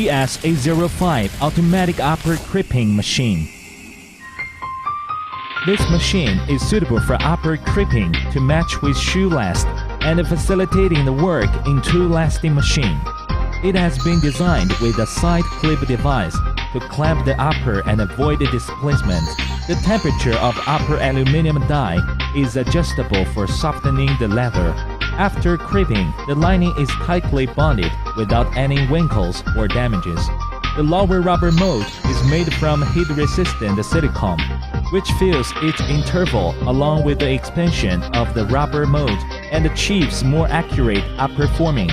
DS805 automatic upper crimping machine. This machine is suitable for upper crimping to match with shoe last and facilitating the work in two-lasting machine. It has been designed with a side clip device to clamp the upper and avoid the displacement. The temperature of upper aluminum die is adjustable for softening the leather. After crimping, the lining is tightly bonded without any wrinkles or damages. The lower rubber mold is made from heat-resistant silicone, which fills its interval along with the expansion of the rubber mold and achieves more accurate upper forming.